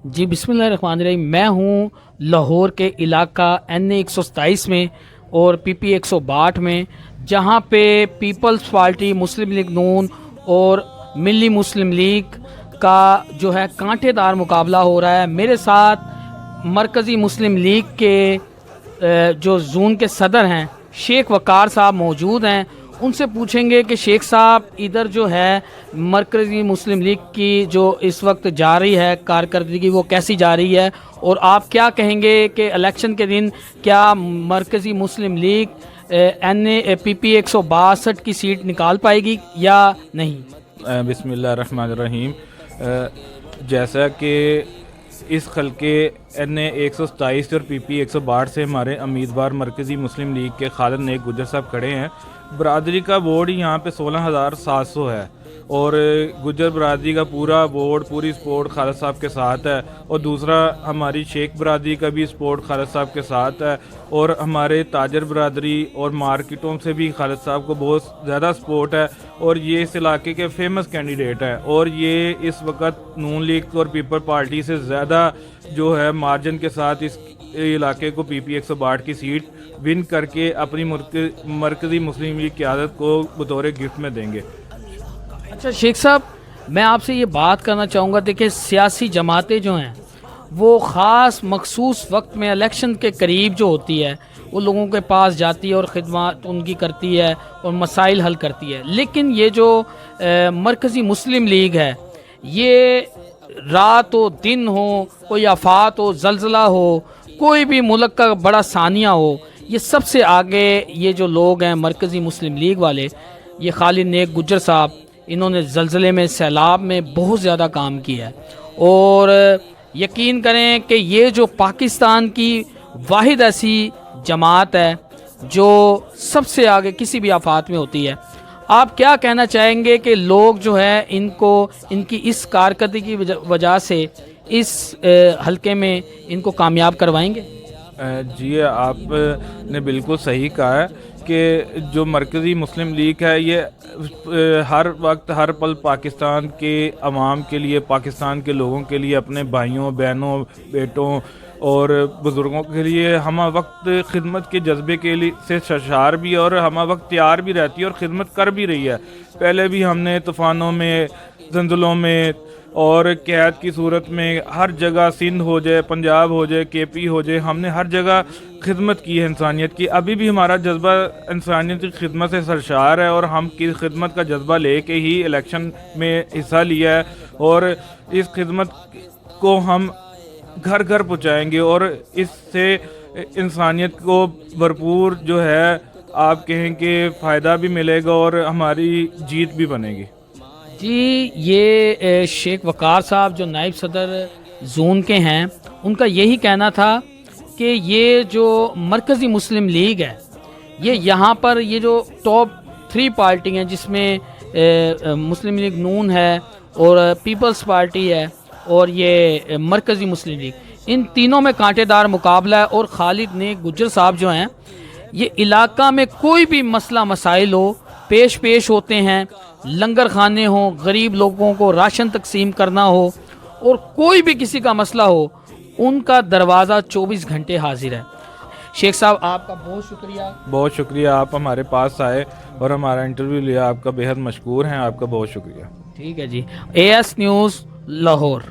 جی बिस्मिल्लाहिर्रहमानिर्रहीम। मैं हूँ लाहौर के इलाका NA 127 में और PP 162 में, जहाँ पे पीपल्स पार्टी, मुस्लिम लीग नून और मिली मुस्लिम लीग का जो है कांटेदार मुकाबला हो रहा है। मेरे साथ मरकज़ी मुस्लिम लीग के जो जोन के सदर हैं शेख वकार साहब मौजूद हैं। उनसे पूछेंगे कि शेख साहब, इधर जो है मरकज़ी मुस्लिम लीग की जो इस वक्त जा रही है कारकर्दगी, वो कैसी जा रही है, और आप क्या कहेंगे कि इलेक्शन के दिन क्या मरकज़ी मुस्लिम लीग PP 162 की सीट निकाल पाएगी या नहीं? बिस्मिल्लाहिर्रहमानिर्रहीम। जैसा कि इस खलके NA 127 और PP 162 से हमारे उम्मीदवार मरकज़ी मुस्लिम लीग के खालिद नेक गुजर साहब खड़े हैं। बरादरी का वोट यहाँ पे 16,700 है और गुजर बरादरी का पूरा वोट, पूरी सपोर्ट खालिद साहब के साथ है, और दूसरा हमारी शेख बरादरी का भी सपोर्ट खालिद साहब के साथ है, और हमारे ताजर बरादरी और मार्केटों से भी खालिद साहब को बहुत ज़्यादा सपोर्ट है, और ये इस इलाके के फेमस कैंडिडेट हैं, और ये इस वक्त नून लीग और पीपल पार्टी से ज़्यादा जो है मार्जिन के साथ इस इलाके को PP 162 की सीट विन करके अपनी मरकज़ी मुस्लिम लीग की आदत को बतौर गिफ्ट में देंगे। अच्छा शेख साहब, मैं आपसे ये बात करना चाहूँगा, देखिए सियासी जमातें जो हैं वो ख़ास मखसूस वक्त में इलेक्शन के करीब जो होती है वो लोगों के पास जाती है और ख़िदमत उनकी करती है और मसाइल हल करती है। लेकिन ये जो मरकज़ी मुस्लिम लीग है, ये रात हो दिन हो, कोई आफात हो, ज़लज़ला हो, कोई भी मुल्क का बड़ा सानिया हो, ये सबसे आगे ये जो लोग हैं मरकज़ी मुस्लिम लीग वाले, ये खालिद नेक गुजर साहब, इन्होंने ज़लज़ले में, सैलाब में बहुत ज़्यादा काम किया है। और यकीन करें कि ये जो पाकिस्तान की वाहिद ऐसी जमात है जो सबसे आगे किसी भी आफात में होती है। आप क्या कहना चाहेंगे कि लोग जो है इनको, इनकी इस कारकर्दगी की वजह से इस हलके में इनको कामयाब करवाएंगे? जी, आपने बिल्कुल सही कहा है कि जो मरकज़ी मुस्लिम लीग है ये हर वक्त हर पल पाकिस्तान के अवाम के लिए, पाकिस्तान के लोगों के लिए, अपने भाइयों बहनों बेटों और बुज़ुर्गों के लिए हम वक्त खिदमत के जज्बे के लिए से सरशार भी और हम वक्त तैयार भी रहती है और ख़िदमत कर भी रही है। पहले भी हमने तूफ़ानों में, जंजलों में और कैद की सूरत में हर जगह, सिंध हो जाए, पंजाब हो जाए, KP हो जाए, हमने हर जगह खिदमत की है इंसानियत की। अभी भी हमारा जज्बा इंसानियत की खिदमत से सरशार है और हम की खिदमत का जज्बा लेके ही इलेक्शन में हिस्सा लिया है, और इस खिदमत को हम घर घर पहुँचाएँगे और इससे इंसानियत को भरपूर जो है आप कहें कि फ़ायदा भी मिलेगा और हमारी जीत भी बनेगी। जी, ये शेख वकार साहब जो नायब सदर जोन के हैं, उनका यही कहना था कि ये जो मरकज़ी मुस्लिम लीग है, ये यहाँ पर ये जो टॉप 3 पार्टी हैं जिसमें मुस्लिम लीग नून है और पीपल्स पार्टी है और ये मरकज़ी मुस्लिम लीग, इन तीनों में कांटेदार मुकाबला है। और खालिद नेक गुजर साहब जो हैं, ये इलाका में कोई भी मसला मसाइल हो पेश होते हैं, लंगर खाने हो, गरीब लोगों को राशन तकसीम करना हो, और कोई भी किसी का मसला हो, उनका दरवाज़ा 24 घंटे हाजिर है। शेख साहब, आपका बहुत शुक्रिया। बहुत शुक्रिया, आप हमारे पास आए और हमारा इंटरव्यू लिया, आपका बेहद मशकूर हैं, आपका बहुत शुक्रिया। ठीक है जी। AS news Lahore.